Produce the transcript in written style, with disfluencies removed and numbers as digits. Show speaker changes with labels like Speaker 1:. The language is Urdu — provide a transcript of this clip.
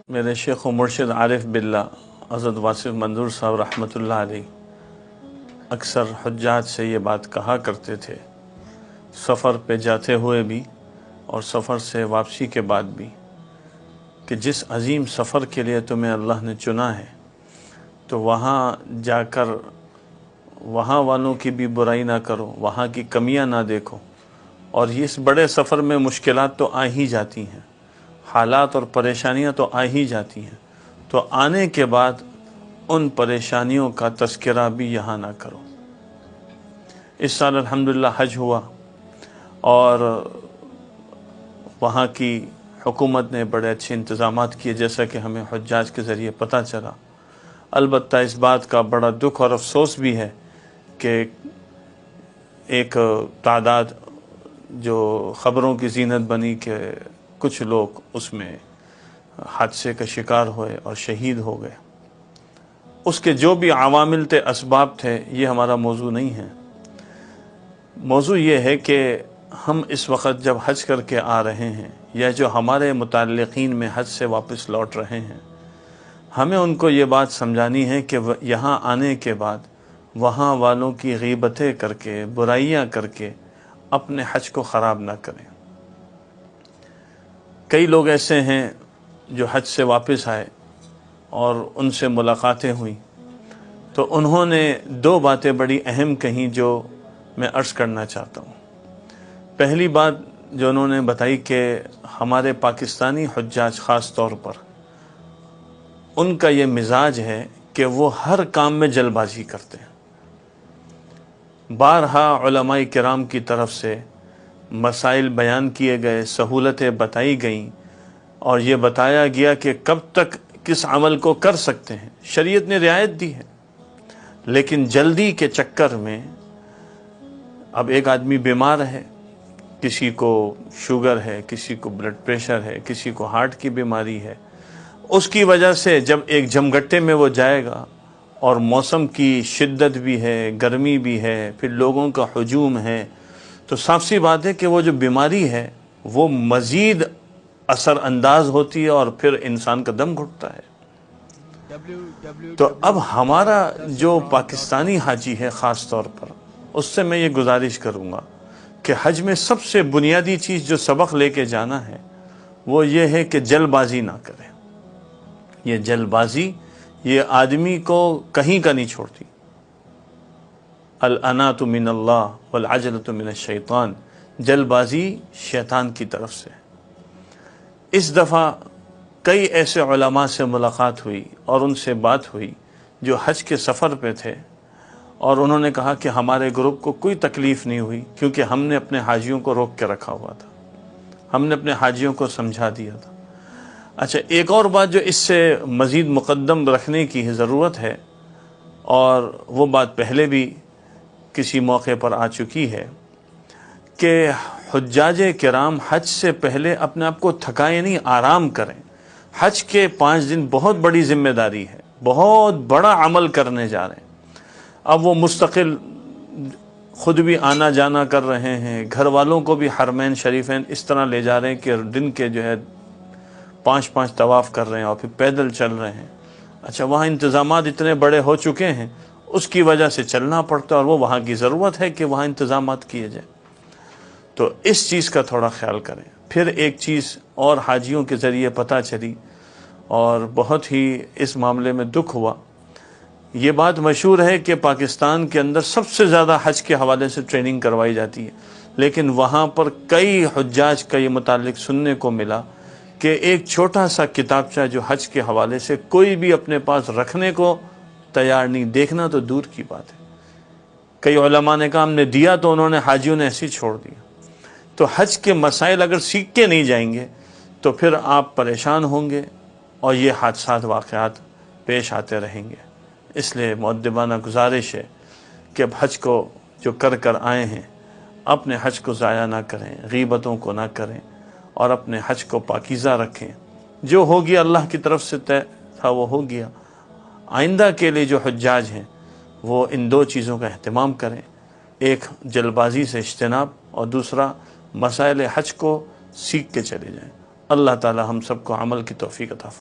Speaker 1: میرے شیخ و مرشد عارف باللہ حضرت واصف منظور صاحب رحمۃ اللہ علیہ اکثر حجاج سے یہ بات کہا کرتے تھے، سفر پہ جاتے ہوئے بھی اور سفر سے واپسی کے بعد بھی، کہ جس عظیم سفر کے لیے تمہیں اللہ نے چنا ہے تو وہاں جا کر وہاں والوں کی بھی برائی نہ کرو، وہاں کی کمیاں نہ دیکھو، اور اس بڑے سفر میں مشکلات تو آ ہی جاتی ہیں، حالات اور پریشانیاں تو آ ہی جاتی ہیں، تو آنے کے بعد ان پریشانیوں کا تذکرہ بھی یہاں نہ کرو۔ اس سال الحمدللہ حج ہوا اور وہاں کی حکومت نے بڑے اچھے انتظامات کیے، جیسا کہ ہمیں حجاج کے ذریعے پتہ چلا۔ البتہ اس بات کا بڑا دکھ اور افسوس بھی ہے کہ ایک تعداد جو خبروں کی زینت بنی کہ کچھ لوگ اس میں حادثے کا شکار ہوئے اور شہید ہو گئے۔ اس کے جو بھی عوامل تھے، اسباب تھے، یہ ہمارا موضوع نہیں ہے۔ موضوع یہ ہے کہ ہم اس وقت جب حج کر کے آ رہے ہیں، یا جو ہمارے متعلقین میں حج سے واپس لوٹ رہے ہیں، ہمیں ان کو یہ بات سمجھانی ہے کہ یہاں آنے کے بعد وہاں والوں کی غیبتیں کر کے، برائیاں کر کے اپنے حج کو خراب نہ کریں۔ کئی لوگ ایسے ہیں جو حج سے واپس آئے اور ان سے ملاقاتیں ہوئیں، تو انہوں نے دو باتیں بڑی اہم کہیں جو میں عرض کرنا چاہتا ہوں۔ پہلی بات جو انہوں نے بتائی کہ ہمارے پاکستانی حجاج خاص طور پر ان کا یہ مزاج ہے کہ وہ ہر کام میں جلد بازی کرتے ہیں۔ بارہا علماء کرام کی طرف سے مسائل بیان کیے گئے، سہولتیں بتائی گئیں، اور یہ بتایا گیا کہ کب تک کس عمل کو کر سکتے ہیں، شریعت نے رعایت دی ہے، لیکن جلدی کے چکر میں اب ایک آدمی بیمار ہے، کسی کو شوگر ہے، کسی کو بلڈ پریشر ہے، کسی کو ہارٹ کی بیماری ہے، اس کی وجہ سے جب ایک جمگٹے میں وہ جائے گا اور موسم کی شدت بھی ہے، گرمی بھی ہے، پھر لوگوں کا ہجوم ہے، تو صاف سی بات ہے کہ وہ جو بیماری ہے وہ مزید اثر انداز ہوتی ہے اور پھر انسان کا دم گھٹتا ہے۔ تو اب ہمارا جو پاکستانی حاجی ہے خاص طور پر، اس سے میں یہ گزارش کروں گا کہ حج میں سب سے بنیادی چیز جو سبق لے کے جانا ہے وہ یہ ہے کہ جلد بازی نہ کریں۔ یہ جلد بازی یہ آدمی کو کہیں کا نہیں چھوڑتی۔ الانات من اللہ والعجلۃ من الشیطان، جلد بازی شیطان کی طرف سے۔ اس دفعہ کئی ایسے علماء سے ملاقات ہوئی اور ان سے بات ہوئی جو حج کے سفر پہ تھے، اور انہوں نے کہا کہ ہمارے گروپ کو کوئی تکلیف نہیں ہوئی کیونکہ ہم نے اپنے حاجیوں کو روک کے رکھا ہوا تھا، ہم نے اپنے حاجیوں کو سمجھا دیا تھا۔ اچھا، ایک اور بات جو اس سے مزید مقدم رکھنے کی ضرورت ہے، اور وہ بات پہلے بھی کسی موقع پر آ چکی ہے، کہ حجاج کرام حج سے پہلے اپنے آپ کو تھکائیں نہیں، آرام کریں۔ حج کے 5 دن بہت بڑی ذمہ داری ہے، بہت بڑا عمل کرنے جا رہے ہیں۔ اب وہ مستقل خود بھی آنا جانا کر رہے ہیں، گھر والوں کو بھی حرمین شریفین اس طرح لے جا رہے ہیں کہ دن کے جو ہے 5 طواف کر رہے ہیں اور پھر پیدل چل رہے ہیں۔ اچھا، وہاں انتظامات اتنے بڑے ہو چکے ہیں، اس کی وجہ سے چلنا پڑتا ہے، اور وہ وہاں کی ضرورت ہے کہ وہاں انتظامات کیے جائیں۔ تو اس چیز کا تھوڑا خیال کریں۔ پھر ایک چیز اور حاجیوں کے ذریعے پتہ چلی اور بہت ہی اس معاملے میں دکھ ہوا۔ یہ بات مشہور ہے کہ پاکستان کے اندر سب سے زیادہ حج کے حوالے سے ٹریننگ کروائی جاتی ہے، لیکن وہاں پر کئی حجاج کا یہ متعلق سننے کو ملا کہ ایک چھوٹا سا کتابچہ جو حج کے حوالے سے کوئی بھی اپنے پاس رکھنے کو تیار نہیں، دیکھنا تو دور کی بات ہے۔ کئی علماء نے کہا ہم نے دیا تو انہوں نے، حاجیوں نے ایسے ہی چھوڑ دیا۔ تو حج کے مسائل اگر سیکھ کے نہیں جائیں گے تو پھر آپ پریشان ہوں گے اور یہ حادثات واقعات پیش آتے رہیں گے۔ اس لیے مؤدبانہ گزارش ہے کہ اب حج کو جو کر کر آئے ہیں، اپنے حج کو ضائع نہ کریں، غیبتوں کو نہ کریں، اور اپنے حج کو پاکیزہ رکھیں۔ جو ہو گیا اللہ کی طرف سے طے تھا وہ ہو گیا۔ آئندہ کے لیے جو حجاج ہیں وہ ان 2 چیزوں کا اہتمام کریں، ایک جلد بازی سے اجتناب، اور دوسرا مسائل حج کو سیکھ کے چلے جائیں۔ اللہ تعالی ہم سب کو عمل کی توفیق عطا فرمائے۔